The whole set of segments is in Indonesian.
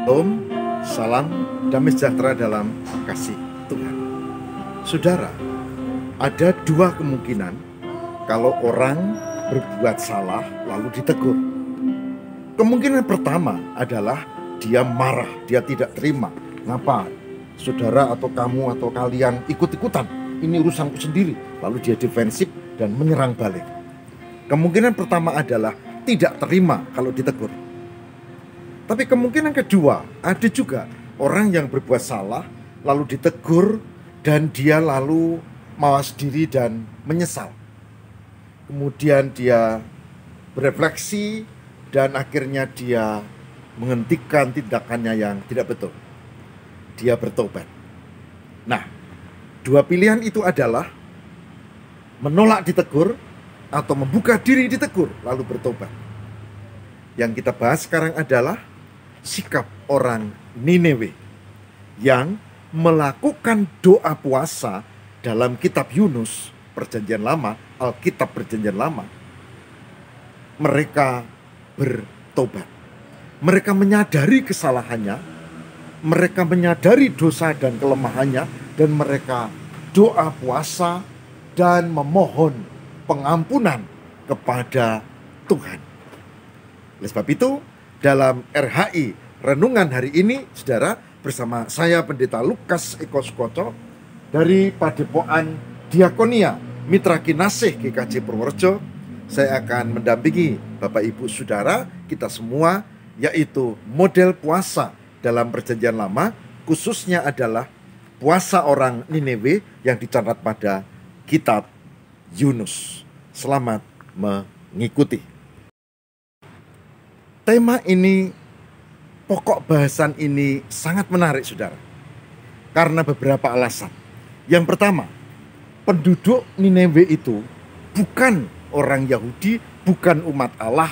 Om, salam damai sejahtera dalam kasih Tuhan. Saudara, ada dua kemungkinan kalau orang berbuat salah lalu ditegur. Kemungkinan pertama adalah dia marah, dia tidak terima. Ngapa saudara atau kamu atau kalian ikut-ikutan? Ini urusanku sendiri. Lalu dia defensif dan menyerang balik. Kemungkinan pertama adalah tidak terima kalau ditegur. Tapi kemungkinan kedua, ada juga orang yang berbuat salah lalu ditegur dan dia lalu mawas diri dan menyesal. Kemudian dia berefleksi dan akhirnya dia menghentikan tindakannya yang tidak betul. Dia bertobat. Nah, dua pilihan itu adalah menolak ditegur atau membuka diri ditegur lalu bertobat. Yang kita bahas sekarang adalah sikap orang Niniwe yang melakukan doa puasa dalam kitab Yunus Perjanjian Lama, Alkitab Perjanjian Lama. Mereka bertobat. Mereka menyadari kesalahannya, mereka menyadari dosa dan kelemahannya, dan mereka doa puasa dan memohon pengampunan kepada Tuhan. Oleh sebab itu, dalam RHI Renungan hari ini, saudara, bersama saya Pendeta Lukas Eko Sukoco dari Padepokan Diakonia Mitra Kinasih GKJ Purworejo, saya akan mendampingi Bapak Ibu Saudara kita semua, yaitu model puasa dalam Perjanjian Lama, khususnya adalah puasa orang Niniwe yang dicatat pada kitab Yunus. Selamat mengikuti. Tema ini, pokok bahasan ini sangat menarik, saudara, karena beberapa alasan. Yang pertama, penduduk Niniwe itu bukan orang Yahudi, bukan umat Allah.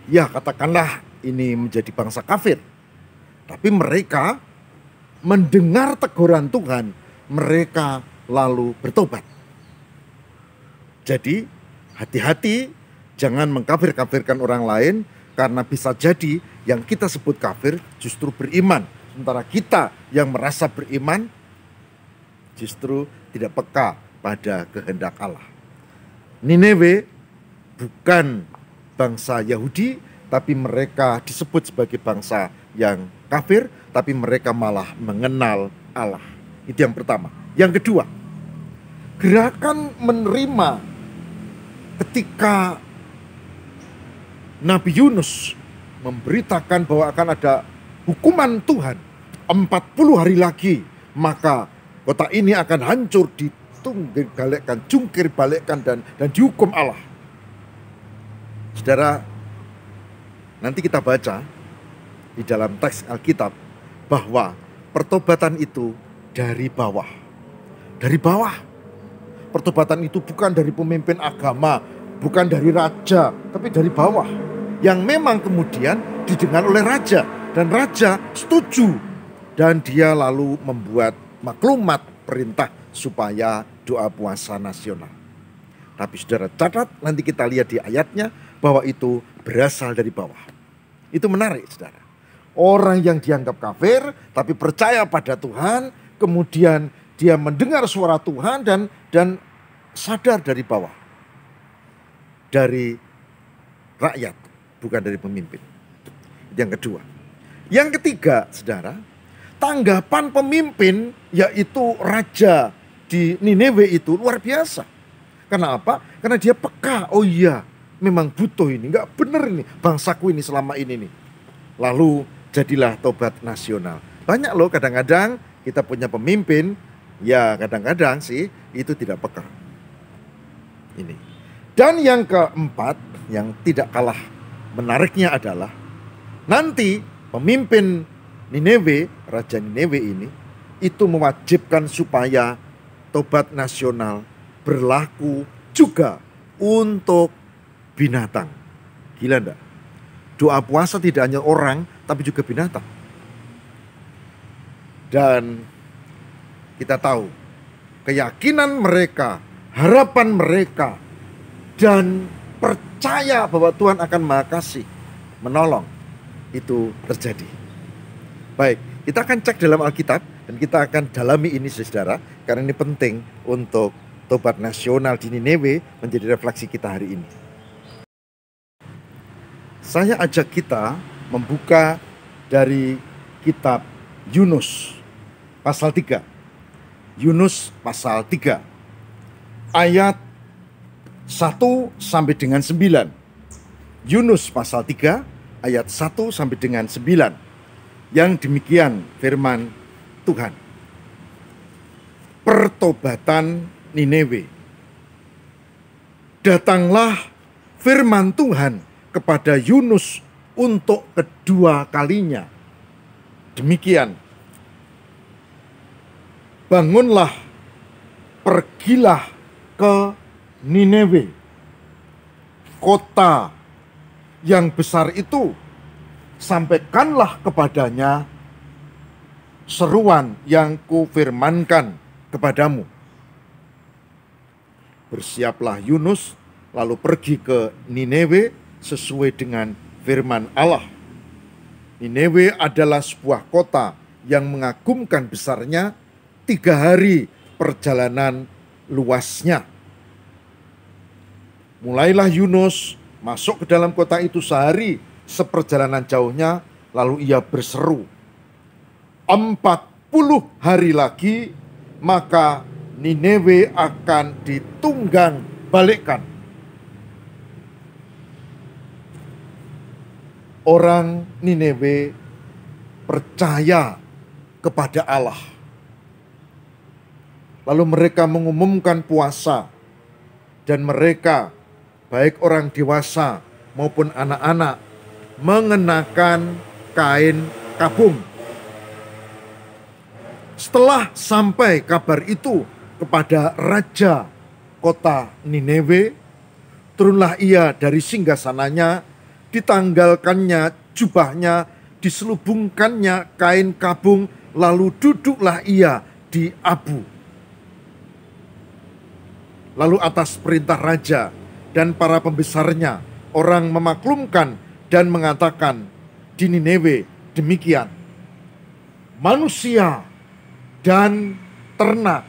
Ya, katakanlah ini menjadi bangsa kafir. Tapi mereka mendengar teguran Tuhan, mereka lalu bertobat. Jadi, hati-hati, jangan mengkafir-kafirkan orang lain, karena bisa jadi yang kita sebut kafir justru beriman. Sementara kita yang merasa beriman justru tidak peka pada kehendak Allah. Niniwe bukan bangsa Yahudi, tapi mereka disebut sebagai bangsa yang kafir, tapi mereka malah mengenal Allah. Itu yang pertama. Yang kedua, gerakan menerima ketika Nabi Yunus memberitakan bahwa akan ada hukuman Tuhan 40 hari lagi, maka kota ini akan hancur, jungkir balikkan dan dihukum Allah. Saudara, nanti kita baca di dalam teks Alkitab bahwa pertobatan itu dari bawah. Dari bawah. Pertobatan itu bukan dari pemimpin agama, bukan dari raja, tapi dari bawah. Yang memang kemudian didengar oleh raja, dan raja setuju, dan dia lalu membuat maklumat perintah supaya doa puasa nasional. Tapi saudara catat, nanti kita lihat di ayatnya bahwa itu berasal dari bawah. Itu menarik, saudara. Orang yang dianggap kafir tapi percaya pada Tuhan, kemudian dia mendengar suara Tuhan dan sadar dari bawah, dari rakyat, bukan dari pemimpin. Itu yang kedua. Yang ketiga, saudara, tanggapan pemimpin, yaitu raja di Niniwe itu luar biasa. Karena apa? Karena dia peka. Oh iya, memang butuh ini, nggak benar ini bangsaku ini selama ini nih. Lalu jadilah tobat nasional. Banyak loh, kadang-kadang kita punya pemimpin, ya kadang-kadang sih itu tidak peka. Ini. Dan yang keempat, yang tidak kalah menariknya adalah nanti pemimpin Niniwe, Raja Niniwe ini, itu mewajibkan supaya tobat nasional berlaku juga untuk binatang. Gila enggak? Doa puasa tidak hanya orang, tapi juga binatang. Dan kita tahu keyakinan mereka, harapan mereka, dan percaya bahwa Tuhan akan Maha Kasih, menolong, itu terjadi. Baik, kita akan cek dalam Alkitab dan kita akan dalami ini saudara, karena ini penting untuk tobat nasional di Niniwe menjadi refleksi kita hari ini. Saya ajak kita membuka dari kitab Yunus pasal 3. Yunus pasal 3 ayat 1 sampai dengan 9. Yunus pasal 3 ayat 1 sampai dengan 9. Yang demikian firman Tuhan. Pertobatan Niniwe. Datanglah firman Tuhan kepada Yunus untuk kedua kalinya. Demikian. Bangunlah, pergilah ke Niniwe, kota yang besar itu. Sampaikanlah kepadanya seruan yang kufirmankan kepadamu. Bersiaplah Yunus, lalu pergi ke Niniwe sesuai dengan firman Allah. Niniwe adalah sebuah kota yang mengagumkan besarnya, 3 hari perjalanan luasnya. Mulailah Yunus masuk ke dalam kota itu sehari seperjalanan jauhnya, lalu ia berseru, 40 hari lagi maka Niniwe akan ditunggang balikkan. Orang Niniwe percaya kepada Allah. Lalu mereka mengumumkan puasa, dan mereka, baik orang dewasa maupun anak-anak, mengenakan kain kabung. Setelah sampai kabar itu kepada raja kota Niniwe, turunlah ia dari singgasananya, ditanggalkannya jubahnya, diselubungkannya kain kabung, lalu duduklah ia di abu. Lalu atas perintah raja dan para pembesarnya, orang memaklumkan dan mengatakan di Niniwe demikian, manusia dan ternak,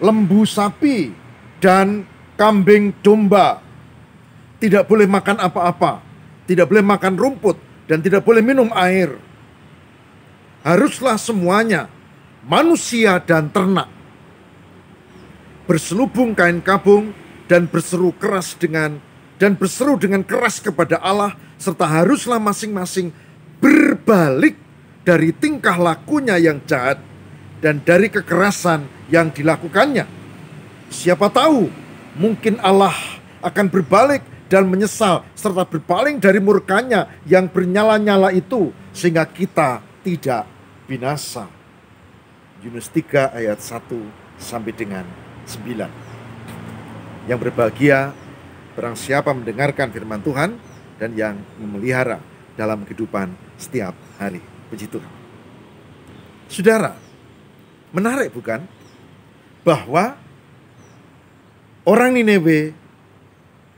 lembu sapi dan kambing domba tidak boleh makan apa-apa, tidak boleh makan rumput, dan tidak boleh minum air. Haruslah semuanya, manusia dan ternak, berselubung kain kabung dan berseru dengan keras kepada Allah, serta haruslah masing-masing berbalik dari tingkah lakunya yang jahat dan dari kekerasan yang dilakukannya. Siapa tahu mungkin Allah akan berbalik dan menyesal serta berpaling dari murkanya yang bernyala-nyala itu, sehingga kita tidak binasa. Yunus 3 ayat 1 sampai dengan 9. Yang berbahagia barang siapa mendengarkan firman Tuhan dan yang memelihara dalam kehidupan setiap hari. Puji Tuhan. Saudara, menarik bukan? Bahwa orang Niniwe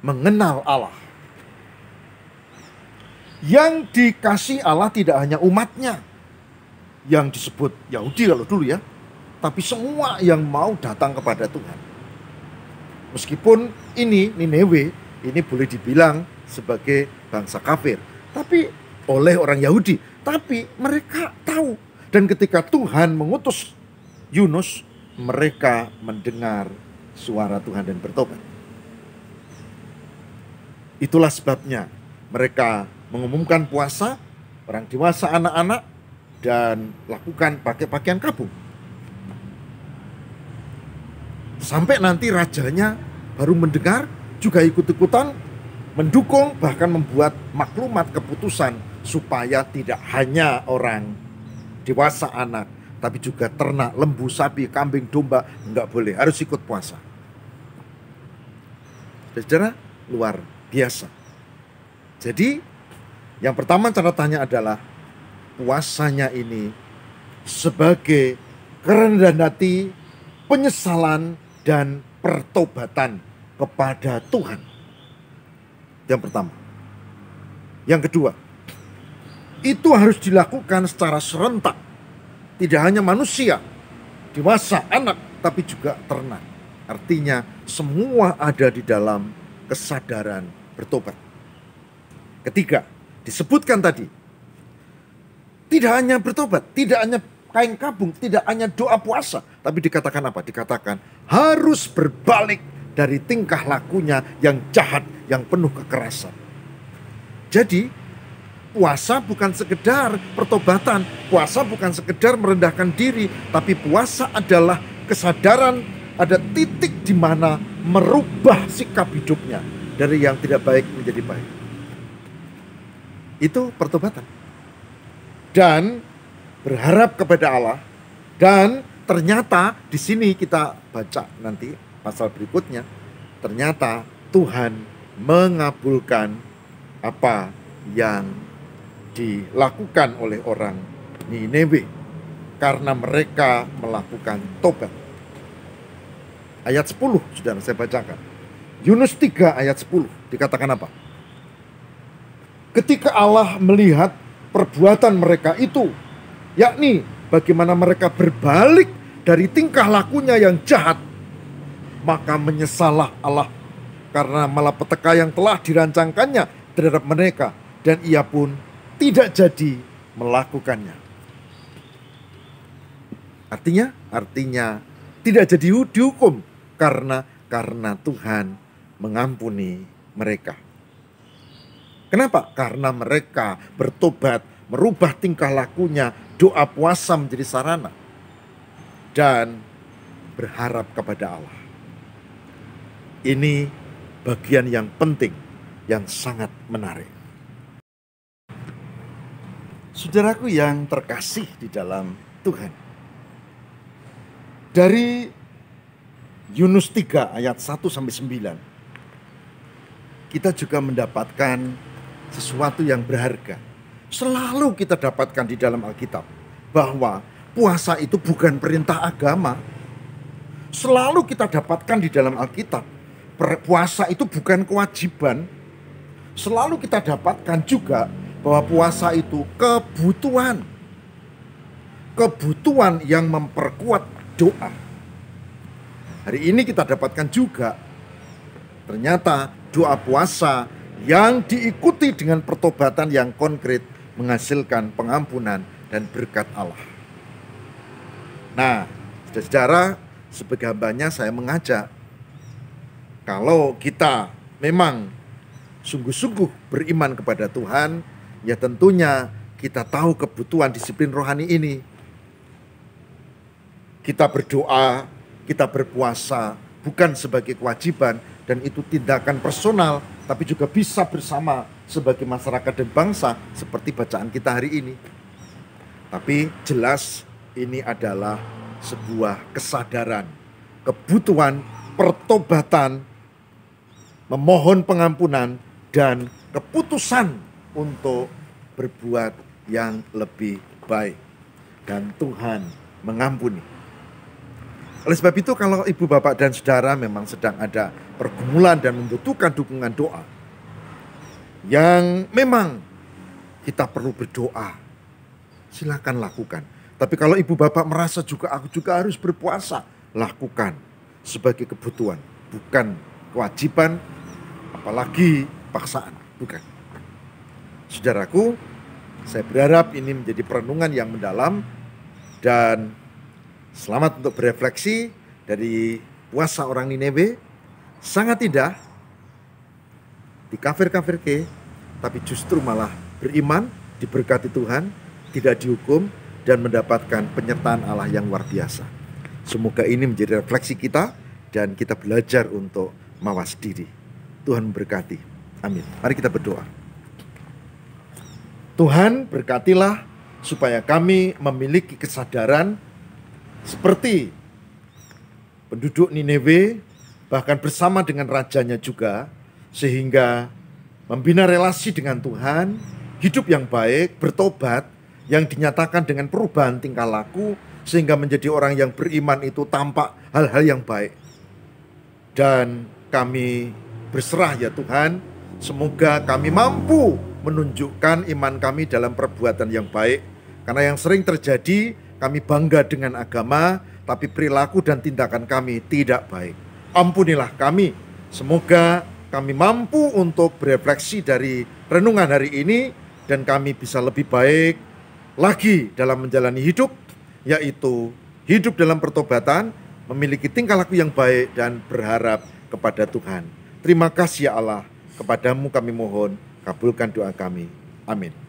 mengenal Allah. Yang dikasih Allah tidak hanya umatnya yang disebut Yahudi kalau dulu ya, tapi semua yang mau datang kepada Tuhan. Meskipun ini Niniwe ini boleh dibilang sebagai bangsa kafir, tapi oleh orang Yahudi, tapi mereka tahu. Dan ketika Tuhan mengutus Yunus, mereka mendengar suara Tuhan dan bertobat. Itulah sebabnya mereka mengumumkan puasa, orang dewasa, anak-anak, dan lakukan pakai pakaian kabung. Sampai nanti rajanya baru mendengar, juga ikut-ikutan mendukung, bahkan membuat maklumat keputusan supaya tidak hanya orang dewasa, anak, tapi juga ternak, lembu, sapi, kambing, domba, enggak boleh, harus ikut puasa. Saudara, luar biasa. Jadi yang pertama catatannya adalah puasanya ini sebagai kerendahan hati, penyesalan, dan pertobatan kepada Tuhan. Yang pertama. Yang kedua, itu harus dilakukan secara serentak. Tidak hanya manusia, dewasa, anak, tapi juga ternak. Artinya semua ada di dalam kesadaran bertobat. Ketiga, disebutkan tadi, tidak hanya bertobat, tidak hanya kain kabung, tidak hanya doa puasa, tapi dikatakan apa? Dikatakan harus berbalik dari tingkah lakunya yang jahat, yang penuh kekerasan. Jadi puasa bukan sekedar pertobatan, puasa bukan sekedar merendahkan diri, tapi puasa adalah kesadaran ada titik di mana merubah sikap hidupnya dari yang tidak baik menjadi baik. Itu pertobatan. Dan berharap kepada Allah. Dan ternyata di sini kita baca nanti pasal berikutnya, ternyata Tuhan mengabulkan apa yang dilakukan oleh orang Niniwe karena mereka melakukan tobat. Ayat 10 sudah saya bacakan. Yunus 3 ayat 10 dikatakan apa? Ketika Allah melihat perbuatan mereka itu, yakni bagaimana mereka berbalik dari tingkah lakunya yang jahat, maka menyesallah Allah karena malapetaka yang telah dirancangkannya terhadap mereka, dan ia pun tidak jadi melakukannya. Artinya tidak jadi dihukum karena Tuhan mengampuni mereka. Kenapa? Karena mereka bertobat, merubah tingkah lakunya, doa puasa menjadi sarana, dan berharap kepada Allah. Ini bagian yang penting, yang sangat menarik. Saudaraku yang terkasih di dalam Tuhan, dari Yunus 3 ayat 1-9, kita juga mendapatkan sesuatu yang berharga. Selalu kita dapatkan di dalam Alkitab bahwa puasa itu bukan perintah agama. Selalu kita dapatkan di dalam Alkitab puasa itu bukan kewajiban. Selalu kita dapatkan juga bahwa puasa itu kebutuhan. Kebutuhan yang memperkuat doa. Hari ini kita dapatkan juga ternyata doa puasa yang diikuti dengan pertobatan yang konkret menghasilkan pengampunan dan berkat Allah. Nah, saudara-saudara, sebagai hambanya saya mengajak, kalau kita memang sungguh-sungguh beriman kepada Tuhan, ya tentunya kita tahu kebutuhan disiplin rohani ini. Kita berdoa, kita berpuasa bukan sebagai kewajiban, dan itu tindakan personal, tapi juga bisa bersama sebagai masyarakat dan bangsa seperti bacaan kita hari ini. Tapi jelas ini adalah sebuah kesadaran, kebutuhan, pertobatan, memohon pengampunan, dan keputusan untuk berbuat yang lebih baik. Dan Tuhan mengampuni. Oleh sebab itu, kalau ibu, bapak, dan saudara memang sedang ada pergumulan dan membutuhkan dukungan doa, yang memang kita perlu berdoa, silakan lakukan. Tapi kalau ibu bapak merasa juga aku juga harus berpuasa, lakukan sebagai kebutuhan, bukan kewajiban, apalagi paksaan, bukan. Saudaraku, saya berharap ini menjadi perenungan yang mendalam, dan selamat untuk berefleksi dari puasa orang Niniwe. Sangat indah, dikafir-kafir tapi justru malah beriman, diberkati Tuhan, tidak dihukum, dan mendapatkan penyertaan Allah yang luar biasa. Semoga ini menjadi refleksi kita dan kita belajar untuk mawas diri. Tuhan memberkati. Amin. Mari kita berdoa. Tuhan, berkatilah supaya kami memiliki kesadaran seperti penduduk Niniwe, bahkan bersama dengan rajanya juga, sehingga membina relasi dengan Tuhan, hidup yang baik, bertobat, yang dinyatakan dengan perubahan tingkah laku, sehingga menjadi orang yang beriman itu tampak hal-hal yang baik. Dan kami berserah ya Tuhan, semoga kami mampu menunjukkan iman kami dalam perbuatan yang baik. Karena yang sering terjadi, kami bangga dengan agama, tapi perilaku dan tindakan kami tidak baik. Ampunilah kami. Semoga kami mampu untuk berefleksi dari renungan hari ini, dan kami bisa lebih baik lagi dalam menjalani hidup, yaitu hidup dalam pertobatan, memiliki tingkah laku yang baik, dan berharap kepada Tuhan. Terima kasih ya Allah, kepadamu kami mohon, kabulkan doa kami. Amin.